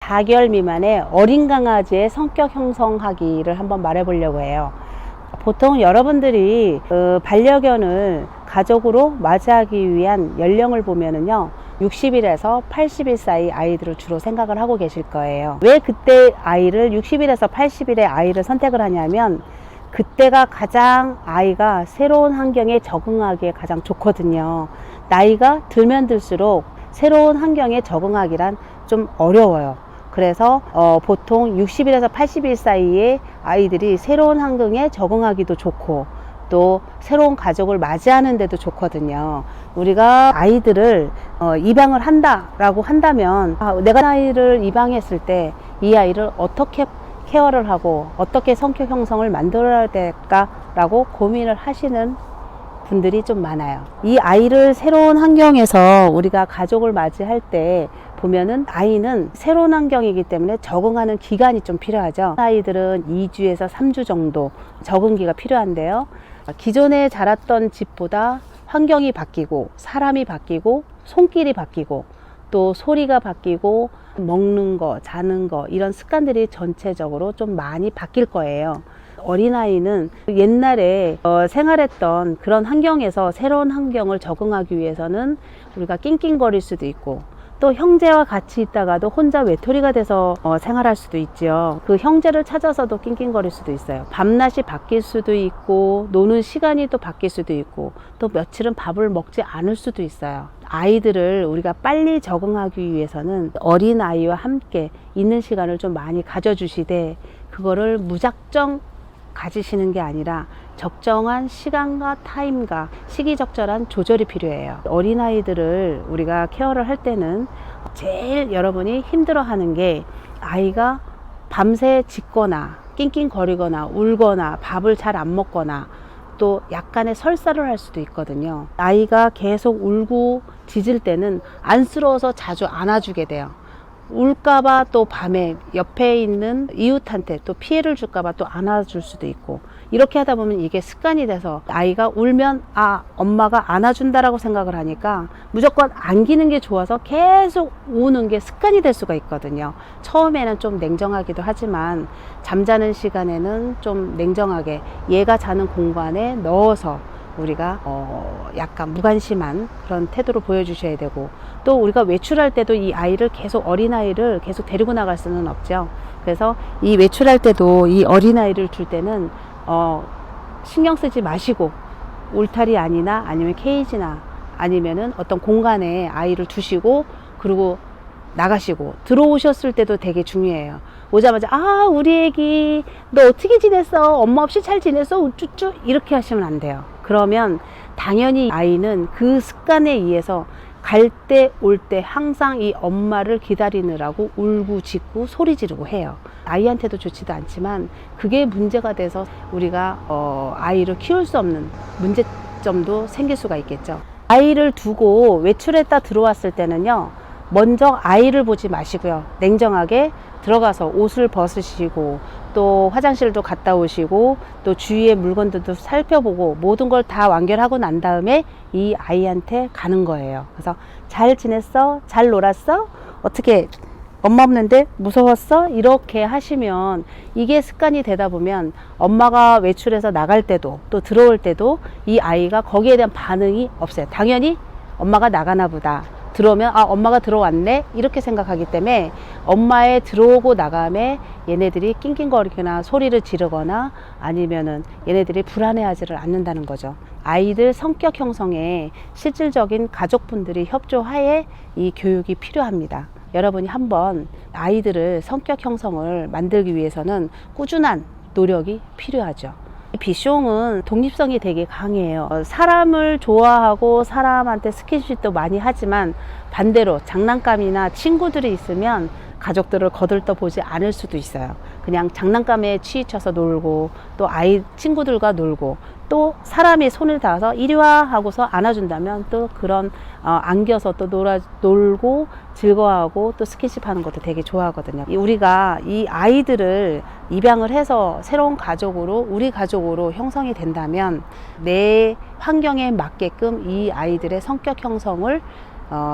4개월 미만의 어린 강아지의 성격 형성하기를 한번 말해 보려고 해요. 보통 여러분들이 반려견을 가족으로 맞이하기 위한 연령을 보면은요, 60일에서 80일 사이 아이들을 주로 생각을 하고 계실 거예요. 왜 그때 아이를 60일에서 80일의 아이를 선택을 하냐면, 그때가 가장 아이가 새로운 환경에 적응하기에 가장 좋거든요. 나이가 들면 들수록 새로운 환경에 적응하기란 좀 어려워요. 그래서 보통 60일에서 80일 사이에 아이들이 새로운 환경에 적응하기도 좋고, 또 새로운 가족을 맞이하는 데도 좋거든요. 우리가 아이들을 입양을 한다라고 한다면, 내가 아이를 입양했을 때 이 아이를 어떻게 케어를 하고 어떻게 성격 형성을 만들어야 될까라고 고민을 하시는 분들이 좀 많아요. 이 아이를 새로운 환경에서 우리가 가족을 맞이할 때 보면은, 아이는 새로운 환경이기 때문에 적응하는 기간이 좀 필요하죠. 아이들은 2주에서 3주 정도 적응기가 필요한데요. 기존에 자랐던 집보다 환경이 바뀌고, 사람이 바뀌고, 손길이 바뀌고, 또 소리가 바뀌고, 먹는 거, 자는 거, 이런 습관들이 전체적으로 좀 많이 바뀔 거예요. 어린아이는 옛날에 생활했던 그런 환경에서 새로운 환경을 적응하기 위해서는 우리가 낑낑거릴 수도 있고, 또 형제와 같이 있다가도 혼자 외톨이가 돼서 생활할 수도 있죠. 그 형제를 찾아서도 낑낑거릴 수도 있어요. 밤낮이 바뀔 수도 있고, 노는 시간이 또 바뀔 수도 있고, 또 며칠은 밥을 먹지 않을 수도 있어요. 아이들을 우리가 빨리 적응하기 위해서는 어린아이와 함께 있는 시간을 좀 많이 가져주시되, 그거를 무작정 가지시는 게 아니라 적정한 시간과 타임과 시기적절한 조절이 필요해요. 어린아이들을 우리가 케어를 할 때는 제일 여러분이 힘들어하는 게, 아이가 밤새 짖거나 낑낑거리거나 울거나 밥을 잘 안 먹거나, 또 약간의 설사를 할 수도 있거든요. 아이가 계속 울고 짖을 때는 안쓰러워서 자주 안아주게 돼요. 울까봐 또 밤에 옆에 있는 이웃한테 또 피해를 줄까봐 또 안아줄 수도 있고, 이렇게 하다 보면 이게 습관이 돼서 아이가 울면 엄마가 안아준다라고 생각을 하니까 무조건 안기는 게 좋아서 계속 우는 게 습관이 될 수가 있거든요. 처음에는 좀 냉정하기도 하지만 잠자는 시간에는 좀 냉정하게 얘가 자는 공간에 넣어서 우리가 약간 무관심한 그런 태도를 보여주셔야 되고, 또 우리가 외출할 때도 이 아이를 계속, 어린아이를 계속 데리고 나갈 수는 없죠. 그래서 이 외출할 때도 이 어린아이를 줄 때는 신경 쓰지 마시고, 울타리 안이나 아니면 케이지나 아니면은 어떤 공간에 아이를 두시고, 그리고 나가시고, 들어오셨을 때도 되게 중요해요. 오자마자 우리 애기 너 어떻게 지냈어? 엄마 없이 잘 지냈어? 우쭈쭈 이렇게 하시면 안 돼요. 그러면 당연히 아이는 그 습관에 의해서 갈 때 올 때 항상 이 엄마를 기다리느라고 울고 짖고 소리 지르고 해요. 아이한테도 좋지도 않지만 그게 문제가 돼서 우리가 아이를 키울 수 없는 문제점도 생길 수가 있겠죠. 아이를 두고 외출했다 들어왔을 때는요, 먼저 아이를 보지 마시고요, 냉정하게 들어가서 옷을 벗으시고, 또 화장실도 갔다 오시고, 또 주위의 물건들도 살펴보고, 모든 걸 다 완결하고 난 다음에 이 아이한테 가는 거예요. 그래서 잘 지냈어? 잘 놀았어? 어떻게 엄마 없는데 무서웠어? 이렇게 하시면, 이게 습관이 되다 보면 엄마가 외출해서 나갈 때도 또 들어올 때도 이 아이가 거기에 대한 반응이 없어요. 당연히 엄마가 나가나 보다, 들어오면 엄마가 들어왔네 이렇게 생각하기 때문에 엄마의 들어오고 나감에 얘네들이 낑낑거리거나 소리를 지르거나 아니면은 얘네들이 불안해하지를 않는다는 거죠. 아이들 성격 형성에 실질적인 가족분들이 협조하에 이 교육이 필요합니다. 여러분이 한번 아이들을 성격 형성을 만들기 위해서는 꾸준한 노력이 필요하죠. 비숑은 독립성이 되게 강해요. 사람을 좋아하고 사람한테 스킨십도 많이 하지만, 반대로 장난감이나 친구들이 있으면 가족들을 거들떠 보지 않을 수도 있어요. 그냥 장난감에 치이쳐서 놀고, 또 친구들과 놀고, 또 사람이 손을 닿아서 이리 와 하고서 안아준다면 또 그런 안겨서 또 놀고 즐거워하고 또 스킨십 하는 것도 되게 좋아하거든요. 우리가 이 아이들을 입양을 해서 새로운 가족으로, 우리 가족으로 형성이 된다면 내 환경에 맞게끔 이 아이들의 성격 형성을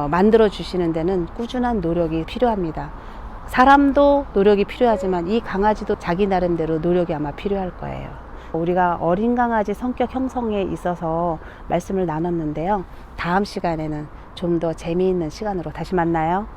만들어 주시는 데는 꾸준한 노력이 필요합니다. 사람도 노력이 필요하지만 이 강아지도 자기 나름대로 노력이 아마 필요할 거예요. 우리가 어린 강아지 성격 형성에 있어서 말씀을 나눴는데요. 다음 시간에는 좀 더 재미있는 시간으로 다시 만나요.